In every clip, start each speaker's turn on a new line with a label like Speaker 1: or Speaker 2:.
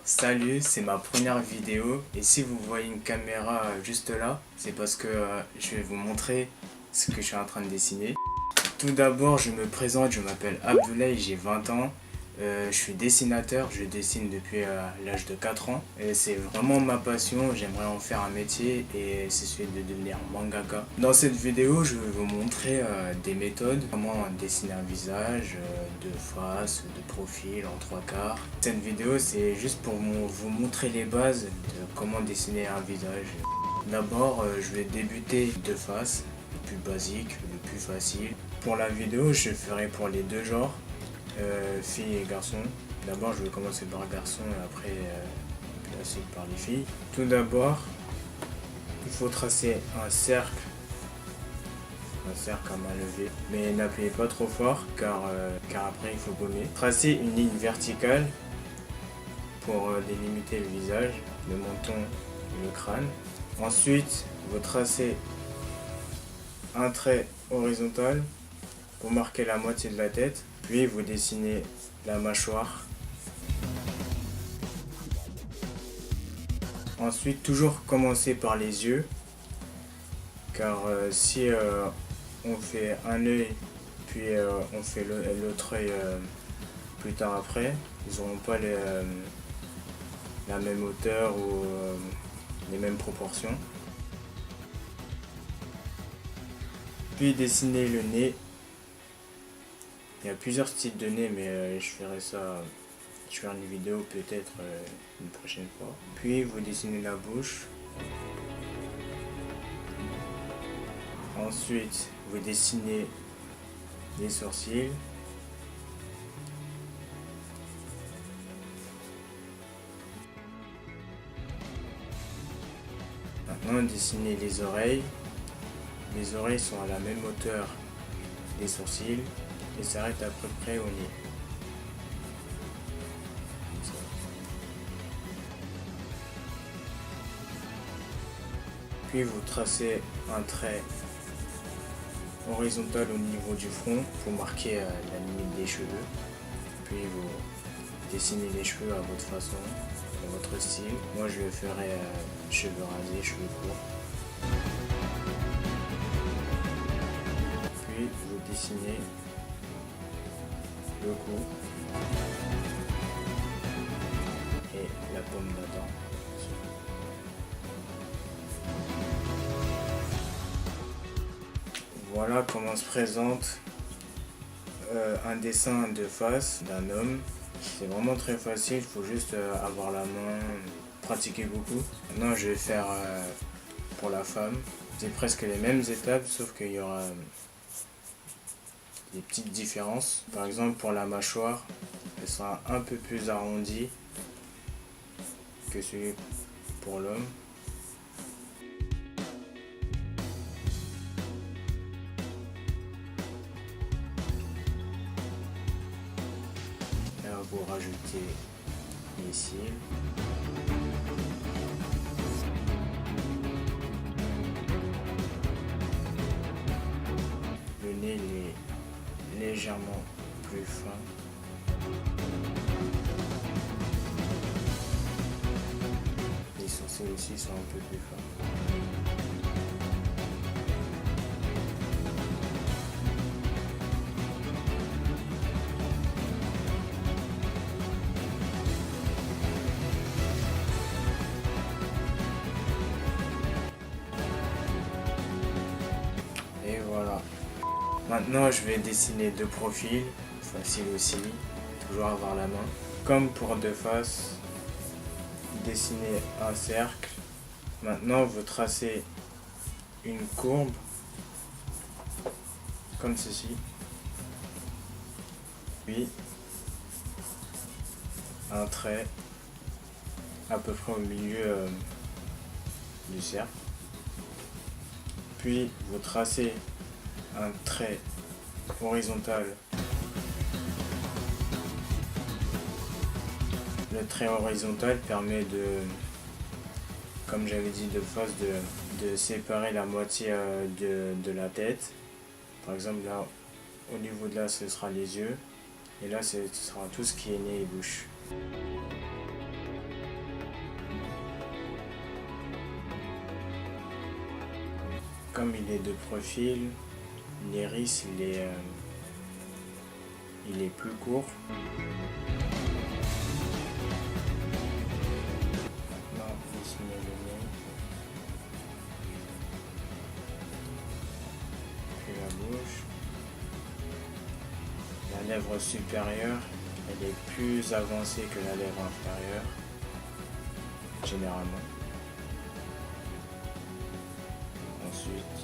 Speaker 1: Salut, c'est ma première vidéo et si vous voyez une caméra juste là, c'est parce que je vais vous montrer ce que je suis en train de dessiner. Tout d'abord, je me présente, je m'appelle Abdoulaye, j'ai 20 ans. Je suis dessinateur, je dessine depuis l'âge de 4 ans. Et c'est vraiment ma passion, j'aimerais en faire un métier et c'est celui de devenir mangaka. Dans cette vidéo, je vais vous montrer des méthodes, comment dessiner un visage, de face, de profil, en trois quarts. Cette vidéo, c'est juste pour vous montrer les bases de comment dessiner un visage. D'abord, je vais débuter de face, le plus basique, le plus facile. Pour la vidéo, je ferai pour les deux genres, filles et garçons. D'abord, je vais commencer par garçons et après passer par les filles. Tout d'abord, il faut tracer un cercle à main levée, mais n'appuyez pas trop fort car après il faut gommer. Tracez une ligne verticale pour délimiter le visage, le menton et le crâne. Ensuite, vous tracez un trait horizontal pour marquer la moitié de la tête, puis vous dessinez la mâchoire. Ensuite, toujours commencer par les yeux, car si on fait un œil, puis on fait l'autre œil plus tard après, ils n'auront pas la même hauteur ou les mêmes proportions. Puis dessiner le nez. Il y a plusieurs styles de nez, mais je ferai une vidéo peut-être une prochaine fois. Puis vous dessinez la bouche. Ensuite, vous dessinez les sourcils. Maintenant, dessinez les oreilles. Les oreilles sont à la même hauteur des sourcils et s'arrêtent à peu près au nez. Puis vous tracez un trait horizontal au niveau du front pour marquer la limite des cheveux. Puis vous dessinez les cheveux à votre façon, à votre style. Moi je le ferai cheveux rasés, cheveux courts. Puis vous dessinez le cou et la paume d'Adam. Voilà comment se présente un dessin de face d'un homme. C'est vraiment très facile, il faut juste avoir la main, pratiquer beaucoup. Maintenant je vais faire pour la femme. C'est presque les mêmes étapes sauf qu'il y aura des petites différences. Par exemple pour la mâchoire, elle sera un peu plus arrondie que celui pour l'homme. Là vous rajoutez les cils. Le nez il est légèrement plus fin. Les sourcils aussi sont un peu plus fins. Et voilà. Maintenant je vais dessiner deux profils, facile aussi, toujours avoir la main. Comme pour deux faces, dessinez un cercle. Maintenant vous tracez une courbe, comme ceci. Puis un trait à peu près au milieu du cercle. Puis vous tracez un trait horizontal. Le trait horizontal permet de, comme j'avais dit de face, de séparer la moitié de la tête. Par exemple là, au niveau de là, ce sera les yeux. Et là, ce sera tout ce qui est nez et bouche. Comme il est de profil, l'iris il est plus court. Maintenant, dessiner le nez. Puis la bouche. La lèvre supérieure, elle est plus avancée que la lèvre inférieure, généralement. Ensuite,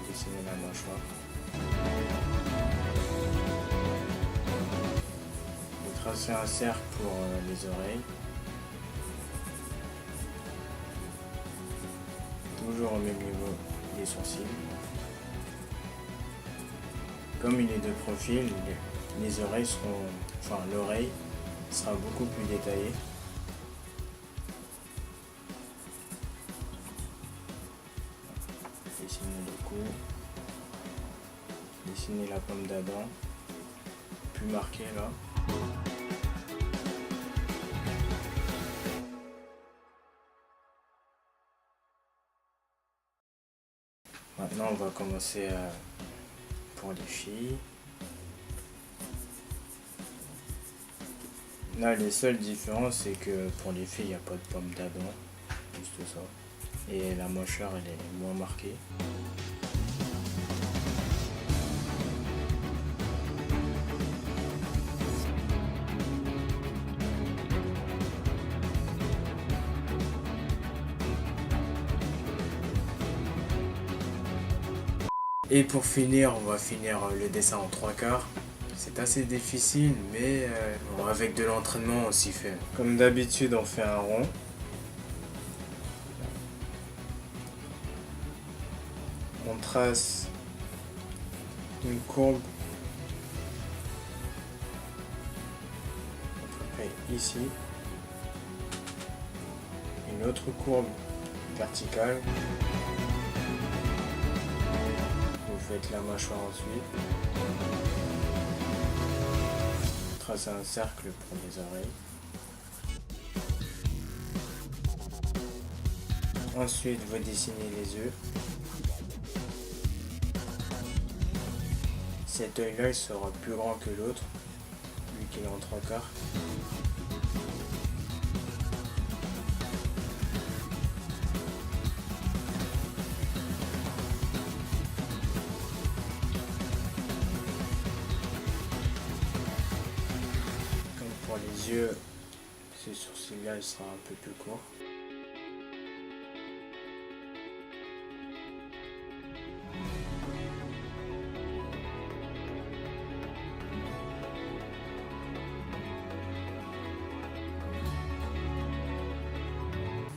Speaker 1: dessiner la mâchoire. Vous tracez un cercle pour les oreilles. Toujours au même niveau des sourcils. Comme il est de profil, les oreilles seront, enfin l'oreille sera beaucoup plus détaillée. Dessiner le cou, dessiner la pomme d'Adam, plus marquée là. Maintenant on va commencer pour les filles. Là les seules différences c'est que pour les filles il n'y a pas de pomme d'Adam, juste ça. Et la mâchoire elle est moins marquée. Et pour finir, on va finir le dessin en 3/4. C'est assez difficile, mais bon, avec de l'entraînement, on s'y fait. Comme d'habitude, on fait un rond. On trace une courbe à peu près ici. Une autre courbe verticale. Vous faites la mâchoire ensuite. Tracez un cercle pour les oreilles. Ensuite, vous dessinez les yeux. Cet œil-là, il sera plus grand que l'autre, vu qu'il est en 3/4. Comme pour les yeux, ce sourcil-là, il sera un peu plus court.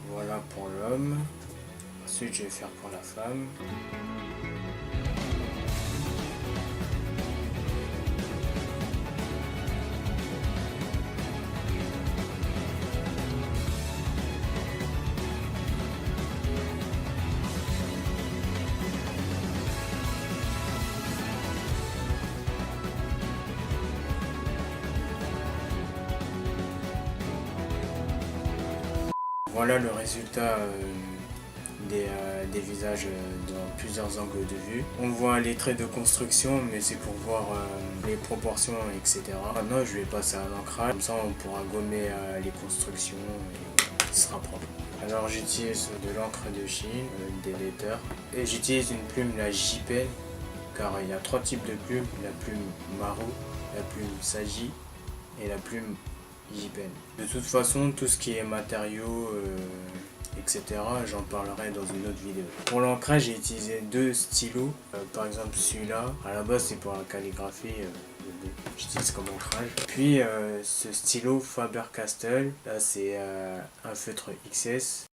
Speaker 1: Voilà pour l'homme. Ensuite, je vais faire pour la femme. Voilà le résultat des visages dans plusieurs angles de vue. On voit les traits de construction, mais c'est pour voir les proportions, etc. Maintenant, je vais passer à l'ancrage. Comme ça, on pourra gommer les constructions et ce sera propre. Alors, j'utilise de l'encre de Chine, des letters. Et j'utilise une plume, la J-Pen, car il y a 3 types de plumes. La plume Maro, la plume Saji et la plume J-Pen. De toute façon, tout ce qui est matériaux, etc., j'en parlerai dans une autre vidéo. Pour l'ancrage, j'ai utilisé 2 stylos. Par exemple, celui-là, à la base, c'est pour la calligraphie. J'utilise comme ancrage. Puis, ce stylo Faber-Castell, là, c'est un feutre XS.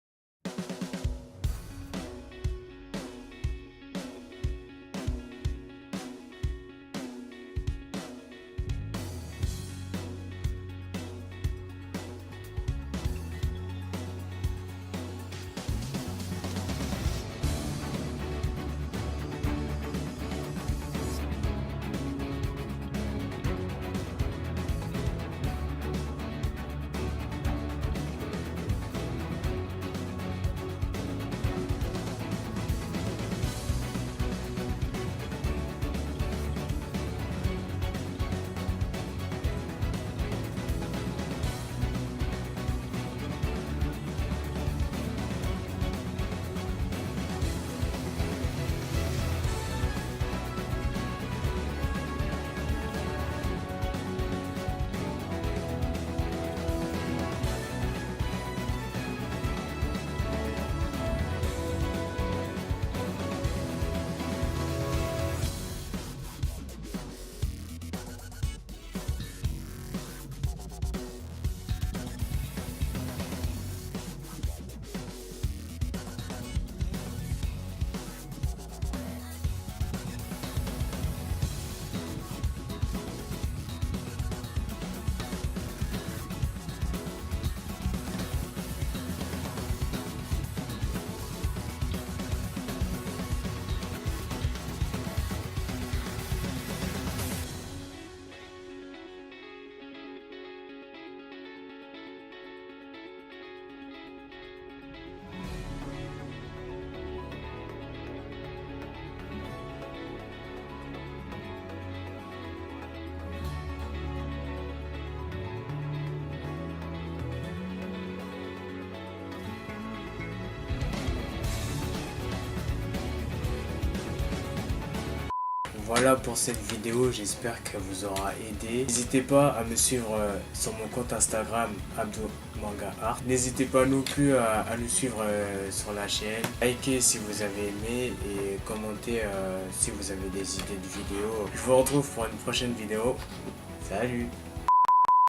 Speaker 1: Voilà pour cette vidéo, j'espère qu'elle vous aura aidé. N'hésitez pas à me suivre sur mon compte Instagram AbdoMangaArt. N'hésitez pas non plus à nous suivre sur la chaîne. Likez si vous avez aimé et commentez si vous avez des idées de vidéos. Je vous retrouve pour une prochaine vidéo. Salut!